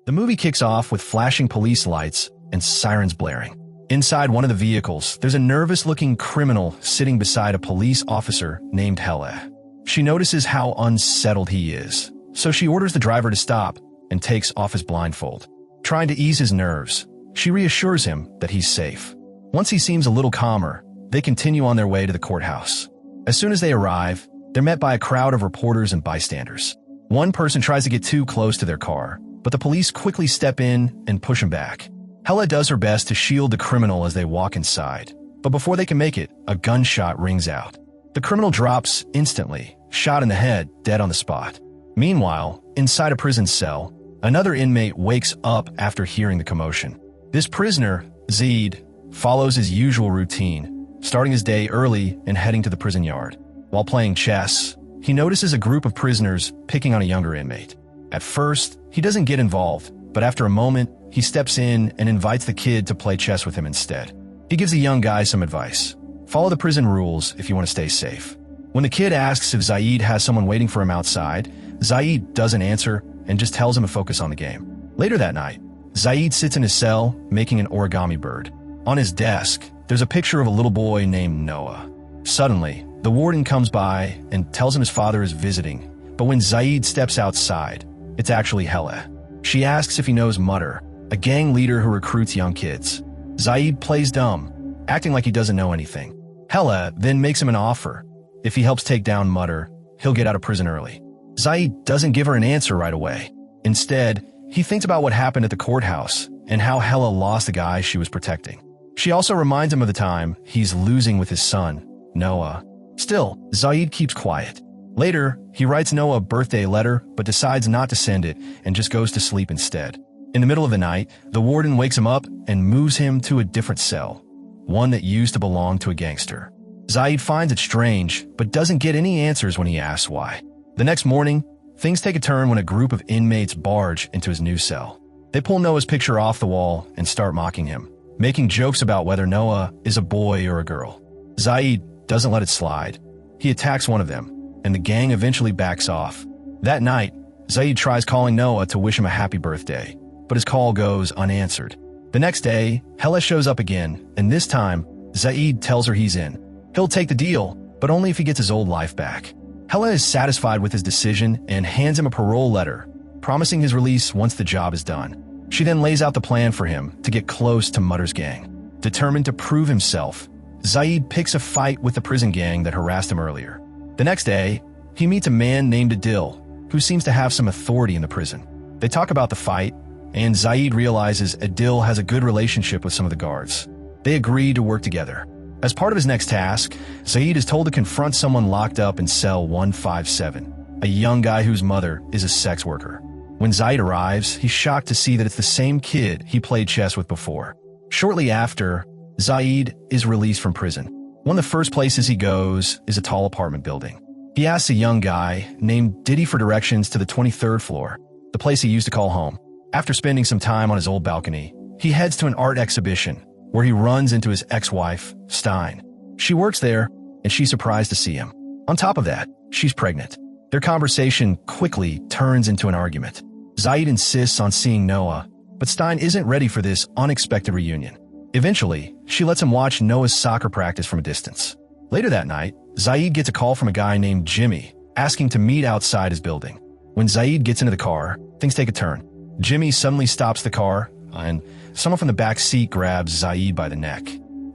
The movie kicks off with flashing police lights and sirens blaring. Inside one of the vehicles, there's a nervous-looking criminal sitting beside a police officer named Helle. She notices how unsettled he is, so she orders the driver to stop and takes off his blindfold. Trying to ease his nerves, she reassures him that he's safe. Once he seems a little calmer, they continue on their way to the courthouse. As soon as they arrive, they're met by a crowd of reporters and bystanders. One person tries to get too close to their car, but the police quickly step in and push him back. Helle does her best to shield the criminal as they walk inside, but before they can make it, a gunshot rings out. The criminal drops instantly, shot in the head, dead on the spot. Meanwhile, inside a prison cell, another inmate wakes up after hearing the commotion. This prisoner, Zaid, follows his usual routine, starting his day early and heading to the prison yard. While playing chess, he notices a group of prisoners picking on a younger inmate. At first, he doesn't get involved, but after a moment, he steps in and invites the kid to play chess with him instead. He gives the young guy some advice. Follow the prison rules if you want to stay safe. When the kid asks if Zaid has someone waiting for him outside, Zaid doesn't answer and just tells him to focus on the game. Later that night, Zaid sits in his cell making an origami bird. On his desk, there's a picture of a little boy named Noah. Suddenly, the warden comes by and tells him his father is visiting, but when Zaid steps outside, it's actually Helle. She asks if he knows Mutter, a gang leader who recruits young kids. Zaid plays dumb, acting like he doesn't know anything. Helle then makes him an offer. If he helps take down Mutter, he'll get out of prison early. Zaid doesn't give her an answer right away. Instead, he thinks about what happened at the courthouse and how Helle lost the guy she was protecting. She also reminds him of the time he's losing with his son, Noah. Still, Zaid keeps quiet. Later, he writes Noah a birthday letter but decides not to send it and just goes to sleep instead. In the middle of the night, the warden wakes him up and moves him to a different cell, one that used to belong to a gangster. Zaid finds it strange but doesn't get any answers when he asks why. The next morning, things take a turn when a group of inmates barge into his new cell. They pull Noah's picture off the wall and start mocking him, making jokes about whether Noah is a boy or a girl. Zaid doesn't let it slide. He attacks one of them, and the gang eventually backs off. That night, Zaid tries calling Noah to wish him a happy birthday, but his call goes unanswered. The next day, Helle shows up again, and this time, Zaid tells her he's in. He'll take the deal, but only if he gets his old life back. Helle is satisfied with his decision and hands him a parole letter, promising his release once the job is done. She then lays out the plan for him to get close to Mutter's gang. Determined to prove himself, Zaid picks a fight with the prison gang that harassed him earlier. The next day, he meets a man named Adil, who seems to have some authority in the prison. They talk about the fight, and Zaid realizes Adil has a good relationship with some of the guards. They agree to work together. As part of his next task, Zaid is told to confront someone locked up in cell 157, a young guy whose mother is a sex worker. When Zaid arrives, he's shocked to see that it's the same kid he played chess with before. Shortly after, Zaid is released from prison. One of the first places he goes is a tall apartment building. He asks a young guy named Diddy for directions to the 23rd floor, the place he used to call home. After spending some time on his old balcony, he heads to an art exhibition where he runs into his ex-wife, Stein. She works there, and she's surprised to see him. On top of that, she's pregnant. Their conversation quickly turns into an argument. Zaid insists on seeing Noah, but Stein isn't ready for this unexpected reunion. Eventually, she lets him watch Noah's soccer practice from a distance. Later that night, Zaid gets a call from a guy named Jimmy, asking to meet outside his building. When Zaid gets into the car, things take a turn. Jimmy suddenly stops the car, and someone from the back seat grabs Zaid by the neck.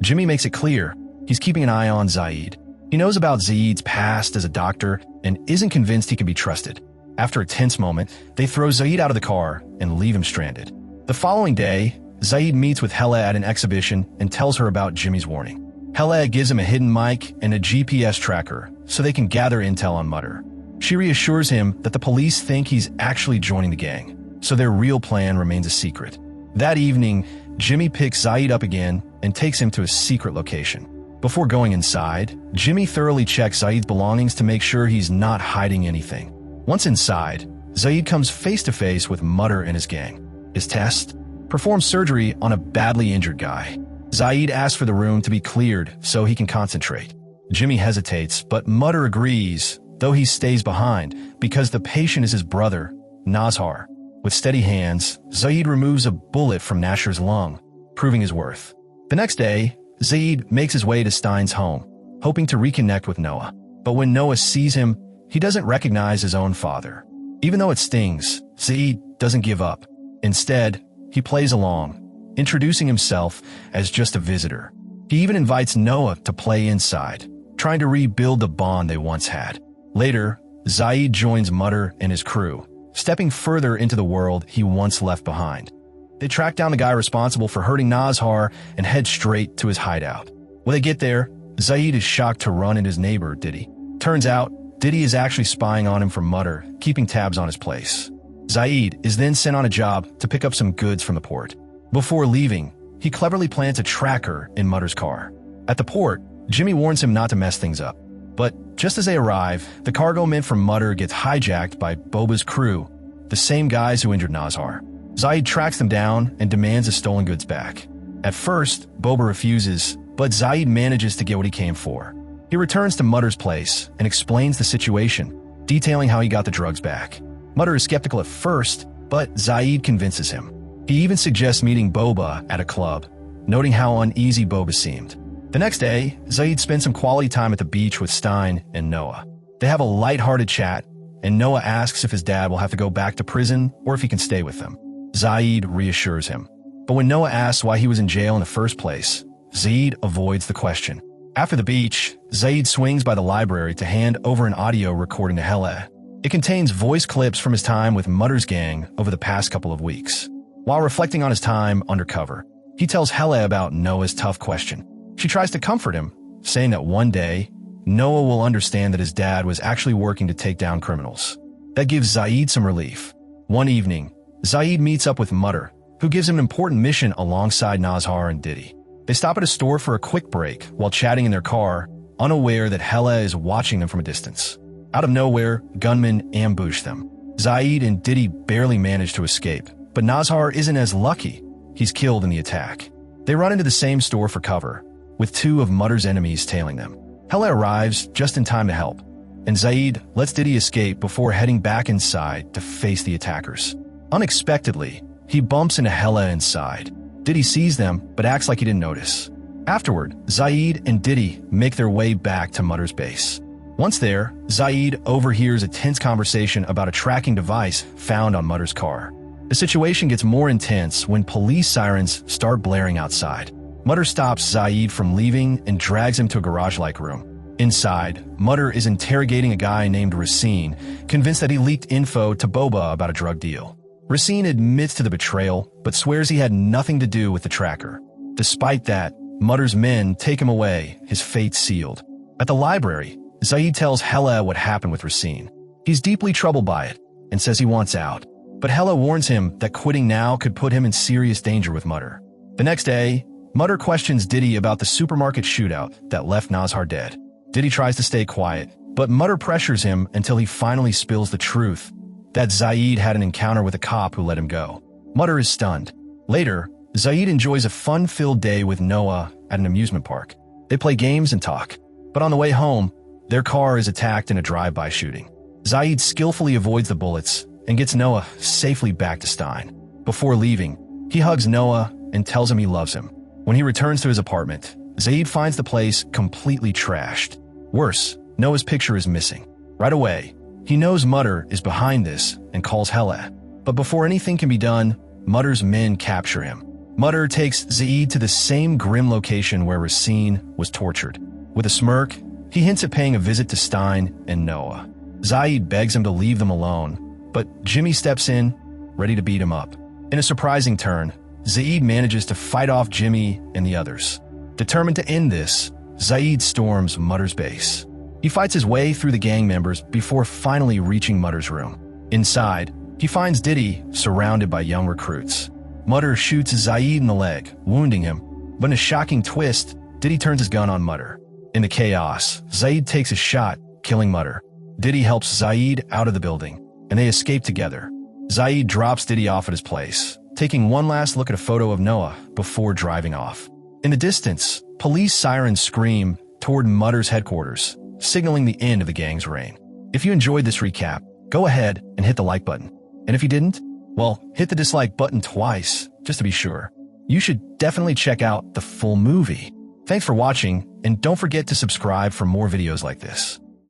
Jimmy makes it clear he's keeping an eye on Zaid. He knows about Zaid's past as a doctor and isn't convinced he can be trusted. After a tense moment, they throw Zaid out of the car and leave him stranded. The following day, Zaid meets with Helle at an exhibition and tells her about Jimmy's warning. Helle gives him a hidden mic and a GPS tracker so they can gather intel on Mutter. She reassures him that the police think he's actually joining the gang, so their real plan remains a secret. That evening, Jimmy picks Zaid up again and takes him to a secret location. Before going inside, Jimmy thoroughly checks Zaid's belongings to make sure he's not hiding anything. Once inside, Zaid comes face to face with Mutter and his gang. His test? Performs surgery on a badly injured guy. Zaid asks for the room to be cleared so he can concentrate. Jimmy hesitates, but Mutter agrees, though he stays behind because the patient is his brother, Nazhar. With steady hands, Zaid removes a bullet from Nasher's lung, proving his worth. The next day, Zaid makes his way to Stein's home, hoping to reconnect with Noah. But when Noah sees him, he doesn't recognize his own father. Even though it stings, Zaid doesn't give up. Instead, he plays along, introducing himself as just a visitor. He even invites Noah to play inside, trying to rebuild the bond they once had. Later, Zaid joins Mutter and his crew, stepping further into the world he once left behind. They track down the guy responsible for hurting Nazhar and head straight to his hideout. When they get there, Zaid is shocked to run into his neighbor, Diddy. Turns out, Diddy is actually spying on him from Mutter, keeping tabs on his place. Zaid is then sent on a job to pick up some goods from the port. Before leaving, he cleverly plants a tracker in Mutter's car. At the port, Jimmy warns him not to mess things up. But just as they arrive, the cargo meant for Mutter gets hijacked by Boba's crew, the same guys who injured Nazhar. Zaid tracks them down and demands the stolen goods back. At first, Boba refuses, but Zaid manages to get what he came for. He returns to Mutter's place and explains the situation, detailing how he got the drugs back. Mutter is skeptical at first, but Zaid convinces him. He even suggests meeting Boba at a club, noting how uneasy Boba seemed. The next day, Zaid spends some quality time at the beach with Stein and Noah. They have a lighthearted chat, and Noah asks if his dad will have to go back to prison or if he can stay with them. Zaid reassures him. But when Noah asks why he was in jail in the first place, Zaid avoids the question. After the beach, Zaid swings by the library to hand over an audio recording to Helle. It contains voice clips from his time with Mutter's gang over the past couple of weeks. While reflecting on his time undercover, he tells Helle about Noah's tough question. She tries to comfort him, saying that one day, Noah will understand that his dad was actually working to take down criminals. That gives Zaid some relief. One evening, Zaid meets up with Mutter, who gives him an important mission alongside Nazhar and Diddy. They stop at a store for a quick break while chatting in their car, unaware that Helle is watching them from a distance. Out of nowhere, gunmen ambush them. Zaid and Diddy barely manage to escape, but Nazhar isn't as lucky. He's killed in the attack. They run into the same store for cover, with two of Mutter's enemies tailing them. Helle arrives just in time to help, and Zaid lets Diddy escape before heading back inside to face the attackers. Unexpectedly, he bumps into Helle inside. Diddy sees them, but acts like he didn't notice. Afterward, Zaid and Diddy make their way back to Mutter's base. Once there, Zaid overhears a tense conversation about a tracking device found on Mutter's car. The situation gets more intense when police sirens start blaring outside. Mutter stops Zaid from leaving and drags him to a garage-like room. Inside, Mutter is interrogating a guy named Reconnecting, convinced that he leaked info to Boba about a drug deal. Reconnecting admits to the betrayal, but swears he had nothing to do with the tracker. Despite that, Mutter's men take him away, his fate sealed. At the library, Zaid tells Helle what happened with Reconnecting. He's deeply troubled by it and says he wants out. But Helle warns him that quitting now could put him in serious danger with Mutter. The next day, Mutter questions Diddy about the supermarket shootout that left Nazhar dead. Diddy tries to stay quiet, but Mutter pressures him until he finally spills the truth, that Zaid had an encounter with a cop who let him go. Mutter is stunned. Later, Zaid enjoys a fun-filled day with Noah at an amusement park. They play games and talk. But on the way home, their car is attacked in a drive-by shooting. Zaid skillfully avoids the bullets and gets Noah safely back to Stein. Before leaving, he hugs Noah and tells him he loves him. When he returns to his apartment, Zaid finds the place completely trashed. Worse, Noah's picture is missing. Right away, he knows Mutter is behind this and calls Helle. But before anything can be done, Mutter's men capture him. Mutter takes Zaid to the same grim location where Reconnecting was tortured. With a smirk, he hints at paying a visit to Stein and Noah. Zaid begs him to leave them alone, but Jimmy steps in, ready to beat him up. In a surprising turn, Zaid manages to fight off Jimmy and the others. Determined to end this, Zaid storms Mutter's base. He fights his way through the gang members before finally reaching Mutter's room. Inside, he finds Diddy surrounded by young recruits. Mutter shoots Zaid in the leg, wounding him, but in a shocking twist, Diddy turns his gun on Mutter. In the chaos, Zaid takes a shot, killing Mutter. Diddy helps Zaid out of the building, and they escape together. Zaid drops Diddy off at his place, taking one last look at a photo of Noah before driving off. In the distance, police sirens scream toward Mutter's headquarters, signaling the end of the gang's reign. If you enjoyed this recap, go ahead and hit the like button. And if you didn't, well, hit the dislike button twice, just to be sure. You should definitely check out the full movie. Thanks for watching, and don't forget to subscribe for more videos like this.